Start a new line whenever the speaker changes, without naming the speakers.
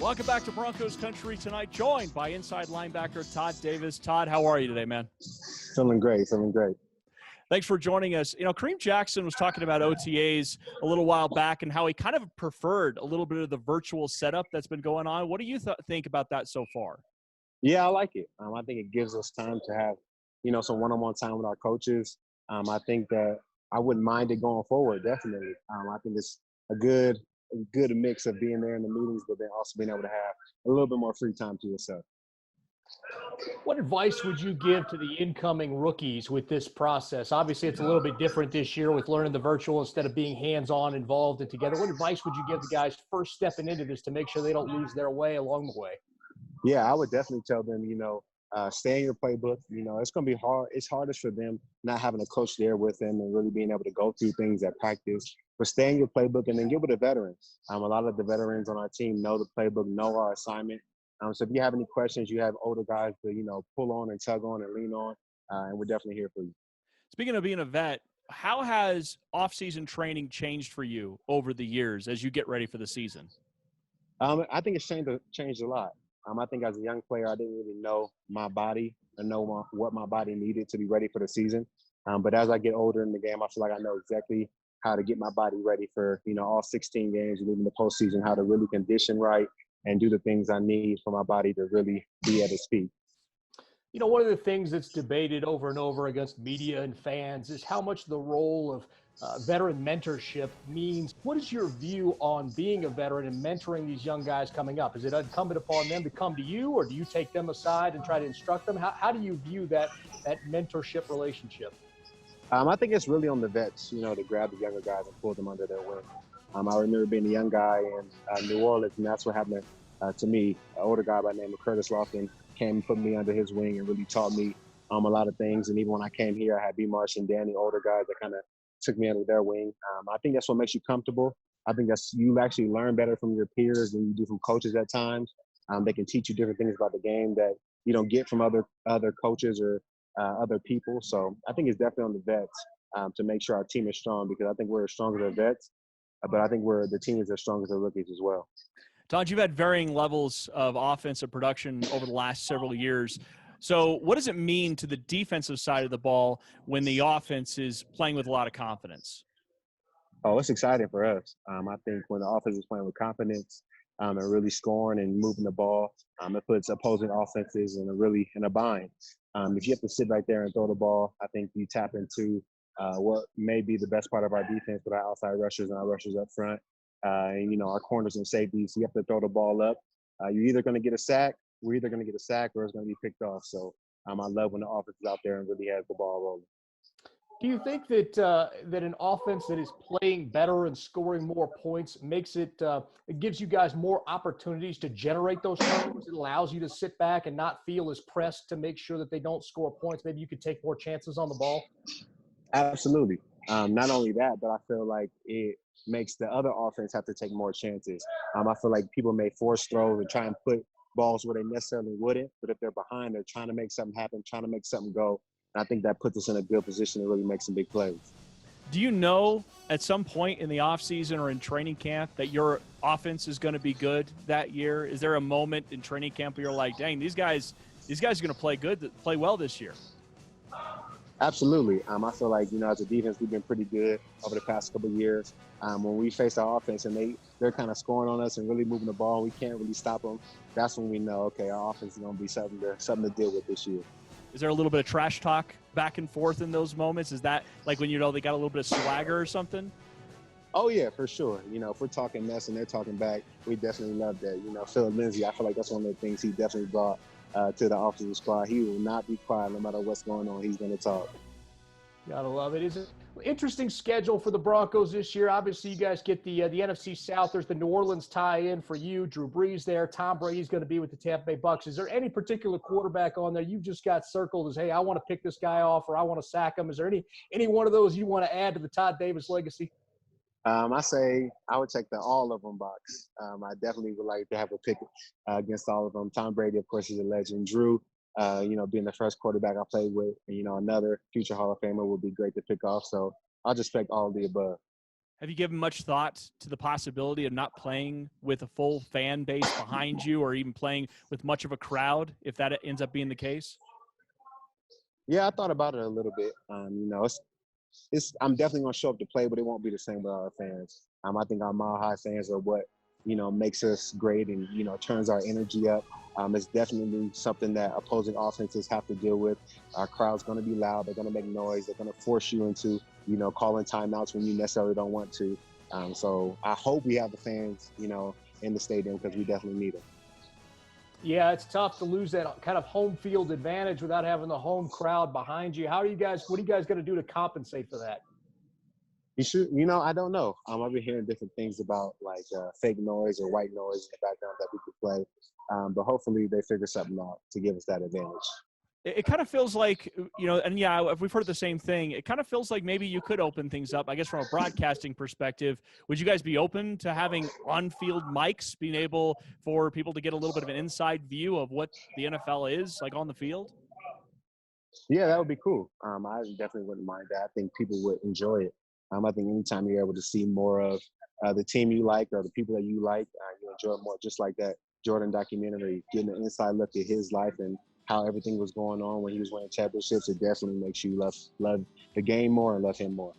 Welcome back to Broncos Country Tonight, joined by inside linebacker Todd Davis. Todd, how are you today, man?
Feeling great.
Thanks for joining us. You know, Kareem Jackson was talking about OTAs a little while back and how he kind of preferred a little bit of the virtual setup that's been going on. What do you think about that so far?
Yeah, I like it. I think it gives us time to have, some one-on-one time with our coaches. I think that I wouldn't mind it going forward, definitely. I think it's a good mix of being there in the meetings, but then also being able to have a little bit more free time to yourself.
What advice would you give to the incoming rookies with this process? Obviously, it's a little bit different this year with learning the virtual instead of being hands-on, involved and together. What advice would you give the guys first stepping into this to make sure they don't lose their way along the way?
Yeah, I would definitely tell them, stay in your playbook. It's going to be hard. It's hardest for them not having a coach there with them and really being able to go through things at practice. But stay in your playbook and then get with a veteran. A lot of the veterans on our team know the playbook, know our assignment. So if you have any questions, you have older guys to, pull on and tug on and lean on, and we're definitely here for you.
Speaking of being a vet, how has off-season training changed for you over the years as you get ready for the season?
I think it's changed a lot. I think as a young player, I didn't really know my body or know what my body needed to be ready for the season. But as I get older in the game, I feel like I know exactly how to get my body ready for, all 16 games and even the postseason, how to really condition right and do the things I need for my body to really be at its peak.
One of the things that's debated over and over against media and fans is how much the role of veteran mentorship means. What is your view on being a veteran and mentoring these young guys coming up? Is it incumbent upon them to come to you, or do you take them aside and try to instruct them? How do you view that mentorship relationship?
I think it's really on the vets, to grab the younger guys and pull them under their wing. I remember being a young guy in New Orleans, and that's what happened to me. An older guy by the name of Curtis Lofton came and put me under his wing and really taught me a lot of things. And even when I came here, I had B. Marsh and Danny, older guys that kind of took me under their wing. I think that's what makes you comfortable. I think you actually learn better from your peers than you do from coaches at times. They can teach you different things about the game that you don't get from other coaches or other people. So I think it's definitely on the vets to make sure our team is strong, because I think we're as strong as the vets, but I think the team is as strong as the rookies as well.
Todd, you've had varying levels of offensive production over the last several years. So what does it mean to the defensive side of the ball when the offense is playing with a lot of confidence?
Oh, it's exciting for us. I think when the offense is playing with confidence and really scoring and moving the ball, it puts opposing offenses in a bind. If you have to sit right there and throw the ball, I think you tap into what may be the best part of our defense with our outside rushers and our rushers up front. Our corners and safeties. You have to throw the ball up. You're either going to get a sack, or it's going to be picked off. So I love when the offense is out there and really has the ball rolling.
Do you think that an offense that is playing better and scoring more points makes it gives you guys more opportunities to generate those turnovers? It allows you to sit back and not feel as pressed to make sure that they don't score points. Maybe you could take more chances on the ball?
Absolutely. Not only that, but I feel like it makes the other offense have to take more chances. I feel like people may force throws and try and put balls where they necessarily wouldn't, but if they're behind, they're trying to make something happen, trying to make something go. And I think that puts us in a good position to really make some big plays.
Do you know at some point in the offseason or in training camp that your offense is going to be good that year? Is there a moment in training camp where you're like, dang, these guys are going to play well this year?
Absolutely. I feel like, as a defense, we've been pretty good over the past couple of years. When we face our offense and they're kind of scoring on us and really moving the ball, we can't really stop them. That's when we know, okay, our offense is going to be something to deal with this year.
Is there a little bit of trash talk back and forth in those moments? Is that like when they got a little bit of swagger or something?
Oh, yeah, for sure. If we're talking mess and they're talking back, we definitely love that. Philip Lindsay, I feel like that's one of the things he definitely brought to the offensive squad. He will not be quiet no matter what's going on. He's going to talk.
Gotta love it. It's an interesting schedule for the Broncos this year. Obviously, you guys get the NFC South. There's the New Orleans tie-in for you. Drew Brees there. Tom Brady's going to be with the Tampa Bay Bucks. Is there any particular quarterback on there you've just got circled as, hey, I want to pick this guy off or I want to sack him? Is there any one of those you want to add to the Todd Davis legacy?
I say I would check the all of them box. I definitely would like to have a pick against all of them. Tom Brady, of course, is a legend. Drew, being the first quarterback I played with, another future Hall of Famer would be great to pick off. So I'll just pick all of the above.
Have you given much thought to the possibility of not playing with a full fan base behind you, or even playing with much of a crowd if that ends up being the case?
Yeah, I thought about it a little bit. I'm definitely going to show up to play, but it won't be the same with our fans. I think our Mile High fans are what, makes us great and, turns our energy up. It's definitely something that opposing offenses have to deal with. Our crowd's going to be loud. They're going to make noise. They're going to force you into, calling timeouts when you necessarily don't want to. So I hope we have the fans, in the stadium, because we definitely need them.
Yeah, it's tough to lose that kind of home field advantage without having the home crowd behind you. What are you guys going to do to compensate for that?
I don't know. I've been hearing different things about like fake noise or white noise in the background that we could play. But hopefully they figure something out to give us that advantage.
It kind of feels like, and yeah, we've heard the same thing. It kind of feels like maybe you could open things up, I guess, from a broadcasting perspective. Would you guys be open to having on-field mics, being able for people to get a little bit of an inside view of what the NFL is like on the field?
Yeah, that would be cool. I definitely wouldn't mind that. I think people would enjoy it. I think anytime you're able to see more of the team you like or the people that you like, you enjoy it more. Just like that Jordan documentary, getting an inside look at his life and how everything was going on when he was winning championships, it definitely makes you love the game more and love him more.